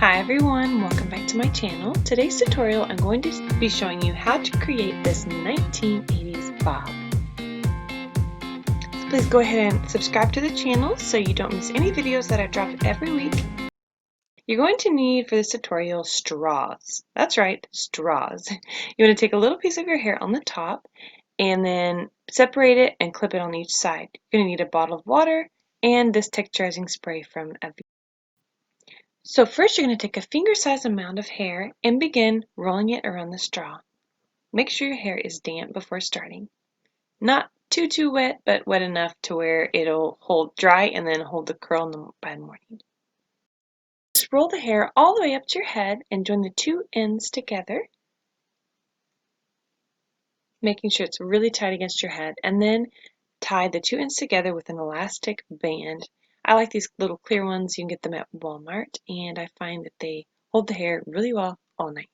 Hi everyone, welcome back to my channel. Today's tutorial I'm going to be showing you how to create this 1980s bob. So please go ahead and subscribe to the channel so you don't miss any videos that I drop every week. You're going to need for this tutorial straws. That's right, straws. You want to take a little piece of your hair on the top and then separate it and clip it on each side. You're going to need a bottle of water and this texturizing spray from Evian. So first you're going to take a finger-sized amount of hair and begin rolling it around the straw. Make sure your hair is damp before starting. Not too wet, but wet enough to where it'll hold dry and then hold the curl by the morning. Just roll the hair all the way up to your head and join the two ends together, making sure it's really tight against your head, and then tie the two ends together with an elastic band. I like these little clear ones. You can get them at Walmart, and I find that they hold the hair really well all night.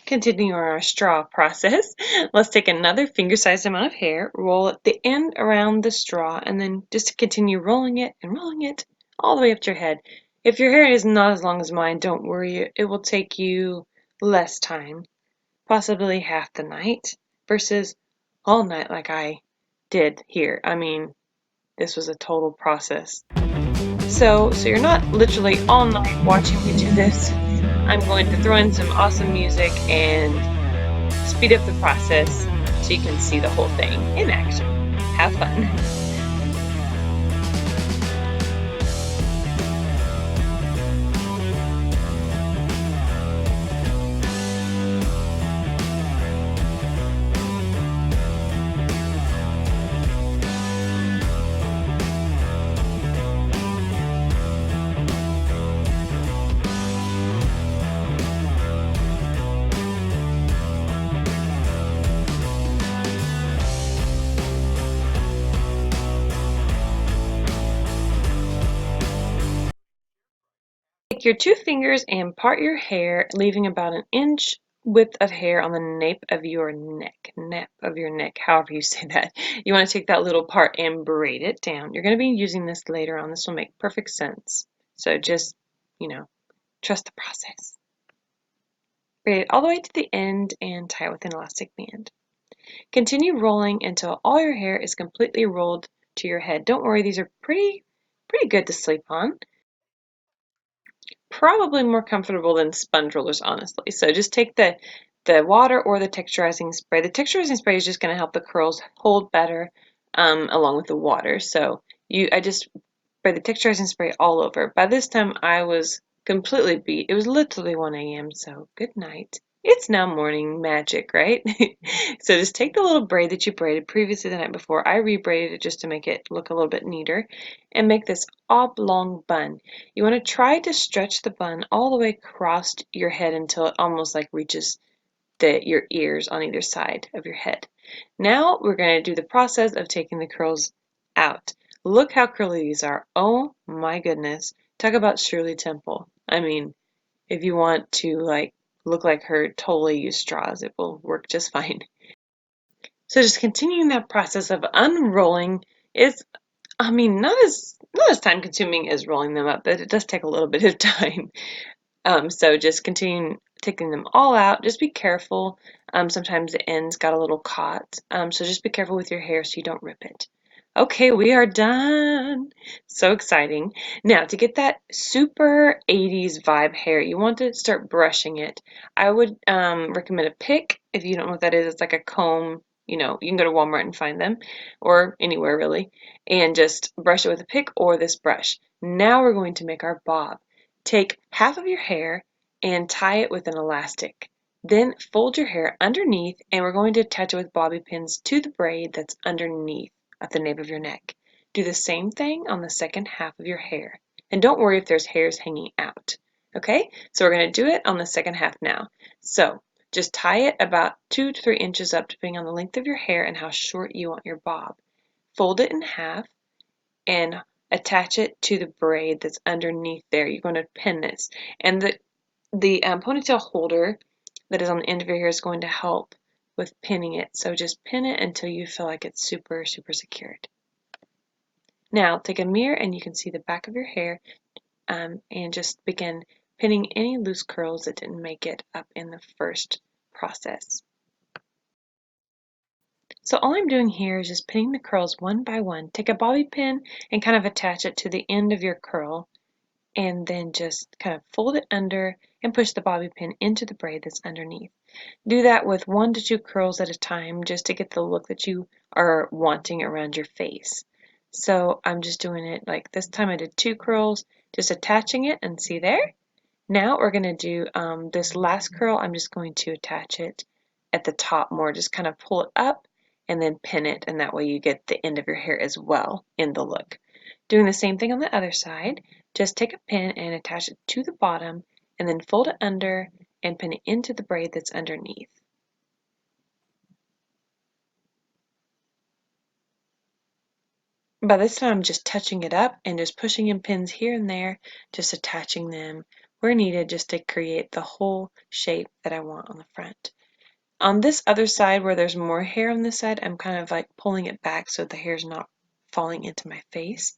Continuing our straw process, let's take another finger-sized amount of hair, roll at the end around the straw, and then just continue rolling it and rolling it all the way up to your head. If your hair is not as long as mine, don't worry, it will take you less time, possibly half the night, versus all night like I did here. I mean, this was a total process. So you're not literally all night watching me do this. I'm going to throw in some awesome music and speed up the process so you can see the whole thing in action. Have fun. Take your two fingers and part your hair, leaving about an inch width of hair on the nape of your neck, however you say that. You want to take that little part and braid it down. You're going to be using this later on. This will make perfect sense. So just, trust the process. Braid it all the way to the end and tie it with an elastic band. Continue rolling until all your hair is completely rolled to your head. Don't worry, these are pretty good to sleep on. Probably more comfortable than sponge rollers, honestly. So just take the water or the texturizing spray. The texturizing spray is just going to help the curls hold better along with the water. So I just spray the texturizing spray all over. By this time I was completely beat. It was literally 1 a.m. So good night. It's now morning magic, right? So just take the little braid that you braided previously the night before. I rebraided it just to make it look a little bit neater and make this oblong bun. You want to try to stretch the bun all the way across your head until it almost like reaches your ears on either side of your head. Now we're going to do the process of taking the curls out. Look how curly these are. Oh my goodness. Talk about Shirley Temple. I mean, if you want to look like her, totally use straws. It will work just fine. So just continuing that process of unrolling is, I mean, not as time consuming as rolling them up, but it does take a little bit of time. So just continue taking them all out. Just be careful. Sometimes the ends got a little caught. So just be careful with your hair so you don't rip it. Okay, we are done. So exciting. Now, to get that super 80s vibe hair, you want to start brushing it. I would recommend a pick. If you don't know what that is, it's like a comb. You can go to Walmart and find them, or anywhere really, and just brush it with a pick or this brush. Now we're going to make our bob. Take half of your hair and tie it with an elastic. Then fold your hair underneath, and we're going to attach it with bobby pins to the braid that's underneath at the nape of your neck. Do the same thing on the second half of your hair. And don't worry if there's hairs hanging out. Okay, so we're going to do it on the second half now. So just tie it about 2 to 3 inches up, depending on the length of your hair and how short you want your bob. Fold it in half and attach it to the braid that's underneath there. You're going to pin this. And the ponytail holder that is on the end of your hair is going to help with pinning it. So just pin it until you feel like it's super secured. Now take a mirror and you can see the back of your hair. and just begin pinning any loose curls that didn't make it up in the first process. So all I'm doing here is just pinning the curls one by one. Take a bobby pin and kind of attach it to the end of your curl, and then just kind of fold it under and push the bobby pin into the braid that's underneath. Do that with 1 to 2 curls at a time just to get the look that you are wanting around your face. So I'm just doing it like this time I did 2 curls, just attaching it, and see there? Now we're going to do this last curl. I'm just going to attach it at the top more, just kind of pull it up and then pin it, and that way you get the end of your hair as well in the look. Doing the same thing on the other side, just take a pin and attach it to the bottom and then fold it under and pin it into the braid that's underneath. By this time I'm just touching it up and just pushing in pins here and there, just attaching them where needed just to create the whole shape that I want on the front. On this other side where there's more hair on this side, I'm kind of like pulling it back so the hair's not falling into my face,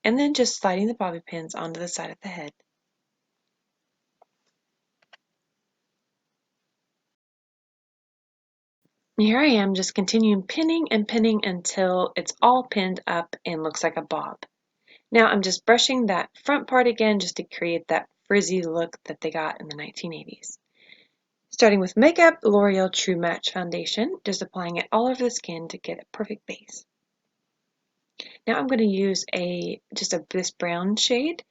and then just sliding the bobby pins onto the side of the head. Here I am just continuing pinning and pinning until it's all pinned up and looks like a bob. Now I'm just brushing that front part again just to create that frizzy look that they got in the 1980s. Starting with makeup, L'Oreal True Match Foundation, just applying it all over the skin to get a perfect base. Now I'm going to use this brown shade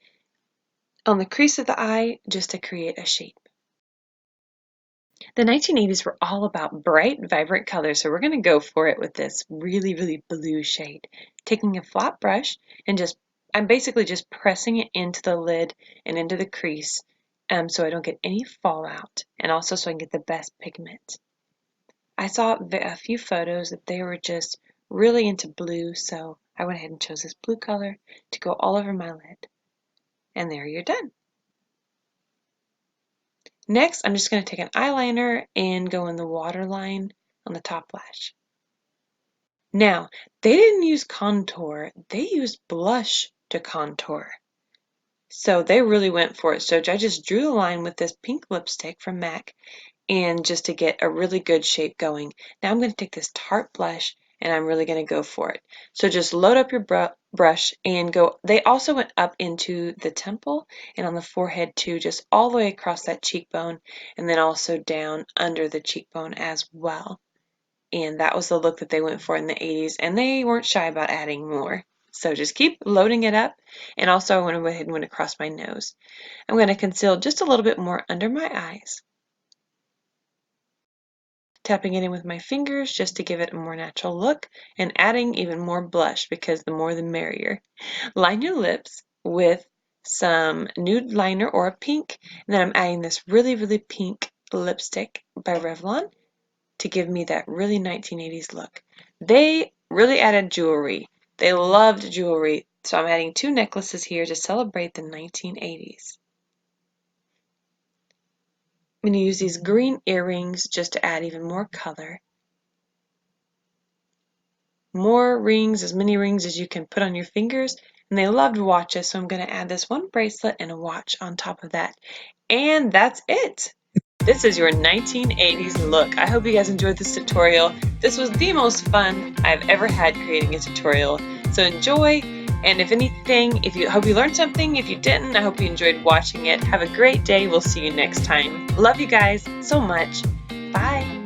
on the crease of the eye just to create a shape. The 1980s were all about bright, vibrant colors, so we're going to go for it with this really, really blue shade. Taking a flat brush and I'm basically just pressing it into the lid and into the crease so I don't get any fallout, and also so I can get the best pigment. I saw a few photos that they were just really into blue, so I went ahead and chose this blue color to go all over my lid. And there you're done. Next, I'm just going to take an eyeliner and go in the waterline on the top lash. Now, they didn't use contour, they used blush to contour. So they really went for it. So I just drew the line with this pink lipstick from MAC, and just to get a really good shape going. Now I'm going to take this Tarte blush and I'm really going to go for it. So just load up your brush and go. They also went up into the temple and on the forehead too, just all the way across that cheekbone, and then also down under the cheekbone as well. And that was the look that they went for in the 80s, and they weren't shy about adding more. So just keep loading it up. And also I went ahead and went across my nose. I'm going to conceal just a little bit more under my eyes, tapping it in with my fingers just to give it a more natural look, and adding even more blush because the more the merrier. Line your lips with some nude liner or a pink, and then I'm adding this really, really pink lipstick by Revlon to give me that really 1980s look. They really added jewelry. They loved jewelry, so I'm adding 2 necklaces here to celebrate the 1980s. I'm going to use these green earrings just to add even more color. More rings, as many rings as you can put on your fingers, and they loved watches, so I'm going to add this one bracelet and a watch on top of that. And that's it! This is your 1980s look. I hope you guys enjoyed this tutorial. This was the most fun I've ever had creating a tutorial, so enjoy. And if anything, hope you learned something. If you didn't, I hope you enjoyed watching it. Have a great day. We'll see you next time. Love you guys so much. Bye.